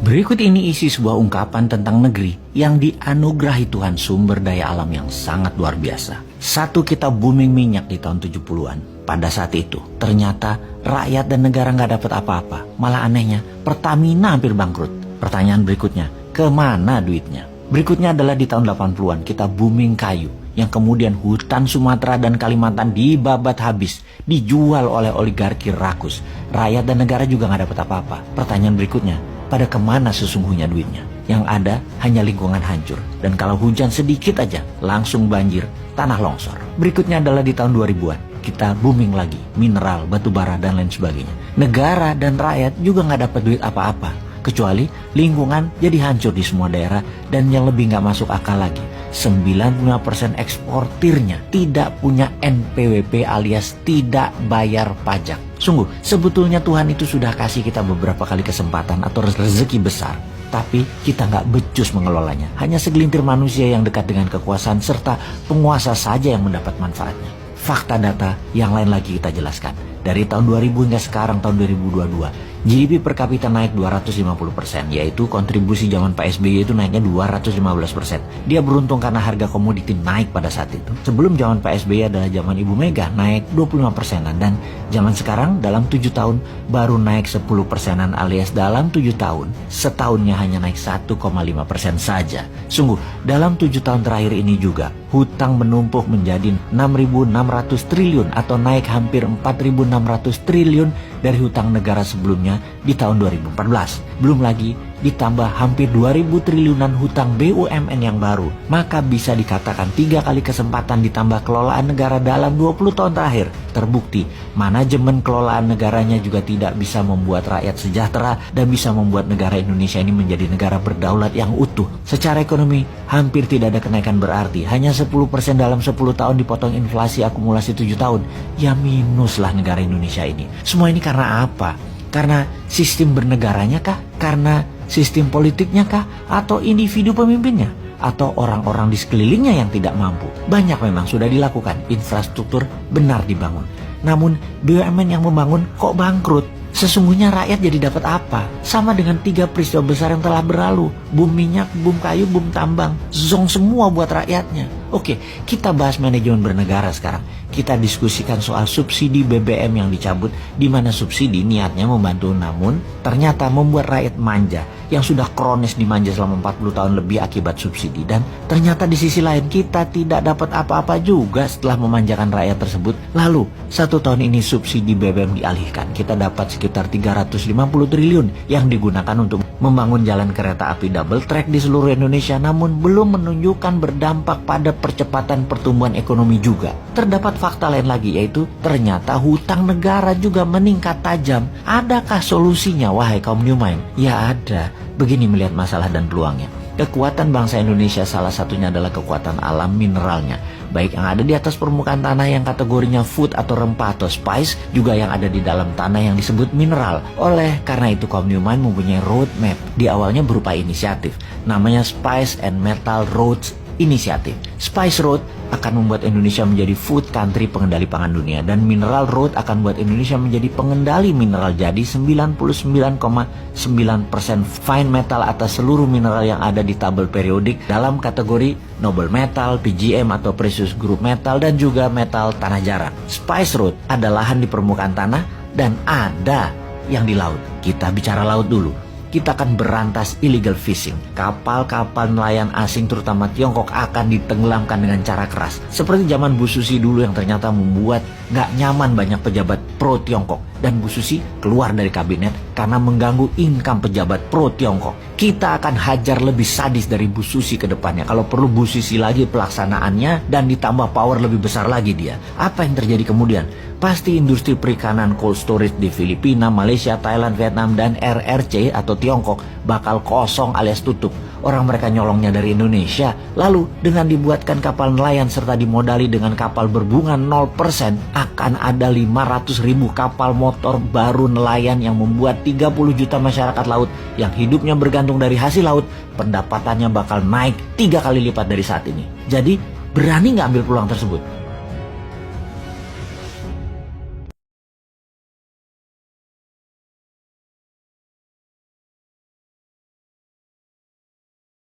Berikut ini isi sebuah ungkapan tentang negeri yang dianugerahi Tuhan sumber daya alam yang sangat luar biasa. Satu, kita booming minyak di tahun 70-an. Pada saat itu, ternyata rakyat dan negara nggak dapat apa-apa. Malah anehnya, Pertamina hampir bangkrut. Pertanyaan berikutnya, kemana duitnya? Berikutnya adalah di tahun 80-an, kita booming kayu. Yang kemudian hutan Sumatera dan Kalimantan dibabat habis, dijual oleh oligarki rakus. Rakyat dan negara juga nggak dapat apa-apa. Pertanyaan berikutnya, pada kemana sesungguhnya duitnya? Yang ada hanya lingkungan hancur. Dan kalau hujan sedikit aja, langsung banjir, tanah longsor. Berikutnya adalah di tahun 2000-an. Kita booming lagi, mineral, batu bara, dan lain sebagainya. Negara dan rakyat juga nggak dapat duit apa-apa. Kecuali lingkungan jadi hancur di semua daerah. Dan yang lebih nggak masuk akal lagi, 95% eksportirnya tidak punya NPWP alias tidak bayar pajak. Sungguh, sebetulnya Tuhan itu sudah kasih kita beberapa kali kesempatan atau rezeki besar. Tapi kita nggak becus mengelolanya. Hanya segelintir manusia yang dekat dengan kekuasaan serta penguasa saja yang mendapat manfaatnya. Fakta data yang lain lagi kita jelaskan. Dari tahun 2000 hingga sekarang tahun 2022, GDP per kapita naik 250%, yaitu kontribusi zaman Pak SBY itu naiknya 215%. Dia beruntung karena harga komoditi naik pada saat itu. Sebelum zaman Pak SBY adalah zaman Ibu Mega, naik 25%-an. Dan zaman sekarang dalam 7 tahun baru naik 10%-an, alias dalam 7 tahun, setahunnya hanya naik 1,5% saja. Sungguh, dalam 7 tahun terakhir ini juga, hutang menumpuk menjadi 6.600 triliun atau naik hampir 4.600 triliun dari hutang negara sebelumnya di tahun 2014. Belum lagi ditambah hampir 2.000 triliunan hutang BUMN yang baru. Maka bisa dikatakan 3 kali kesempatan ditambah kelolaan negara dalam 20 tahun terakhir. Terbukti manajemen kelolaan negaranya juga tidak bisa membuat rakyat sejahtera dan bisa membuat negara Indonesia ini menjadi negara berdaulat yang utuh. Secara ekonomi hampir tidak ada kenaikan berarti. Hanya 10% dalam 10 tahun dipotong inflasi akumulasi 7 tahun. Ya minus lah negara Indonesia ini. Semua ini karena apa? Karena sistem bernegaranya kah? Karena sistem politiknya kah? Atau individu pemimpinnya? Atau orang-orang di sekelilingnya yang tidak mampu? Banyak memang sudah dilakukan, infrastruktur benar dibangun. Namun BUMN yang membangun kok bangkrut? Sesungguhnya rakyat jadi dapat apa? Sama dengan 3 peristiwa besar yang telah berlalu. Boom minyak, boom kayu, boom tambang. Zong semua buat rakyatnya. Oke, kita bahas manajemen bernegara sekarang. Kita diskusikan soal subsidi BBM yang dicabut, di mana subsidi niatnya membantu namun ternyata membuat rakyat manja yang sudah kronis dimanja selama 40 tahun lebih akibat subsidi. Dan ternyata di sisi lain kita tidak dapat apa-apa juga setelah memanjakan rakyat tersebut. Lalu 1 tahun ini subsidi BBM dialihkan. Kita dapat sekitar 350 triliun yang digunakan untuk membangun jalan kereta api double track di seluruh Indonesia, namun belum menunjukkan berdampak pada percepatan pertumbuhan ekonomi juga. Terdapat fakta lain lagi, yaitu ternyata hutang negara juga meningkat tajam. Adakah solusinya, wahai kaum New Mind? Ya ada. Begini melihat masalah dan peluangnya. Kekuatan bangsa Indonesia salah satunya adalah kekuatan alam mineralnya. Baik yang ada di atas permukaan tanah yang kategorinya food atau rempah atau spice, juga yang ada di dalam tanah yang disebut mineral. Oleh karena itu kaum New Mind mempunyai roadmap. Di awalnya berupa inisiatif. Namanya Spice and Metal Roads Initiative. Spice Road akan membuat Indonesia menjadi food country pengendali pangan dunia, dan Mineral Road akan membuat Indonesia menjadi pengendali mineral. Jadi 99,9% fine metal atas seluruh mineral yang ada di tabel periodik dalam kategori noble metal, PGM atau precious group metal, dan juga metal tanah jarang. Spice Road ada lahan di permukaan tanah dan ada yang di laut. Kita bicara laut dulu. Kita akan berantas illegal fishing. Kapal-kapal nelayan asing terutama Tiongkok akan ditenggelamkan dengan cara keras. Seperti zaman Bu Susi dulu yang ternyata membuat gak nyaman banyak pejabat pro Tiongkok. Dan Bu Susi keluar dari kabinet karena mengganggu income pejabat pro Tiongkok. Kita akan hajar lebih sadis dari Bu Susi ke depannya. Kalau perlu Bu Susi lagi pelaksanaannya dan ditambah power lebih besar lagi dia. Apa yang terjadi kemudian? Pasti industri perikanan cold storage di Filipina, Malaysia, Thailand, Vietnam, dan RRC atau Tiongkok bakal kosong alias tutup. Orang mereka nyolongnya dari Indonesia. Lalu dengan dibuatkan kapal nelayan serta dimodali dengan kapal berbunga 0%, akan ada 500.000 kapal motor baru nelayan yang membuat 30 juta masyarakat laut yang hidupnya bergantung dari hasil laut, pendapatannya bakal naik 3 kali lipat dari saat ini. Jadi berani nggak ambil peluang tersebut?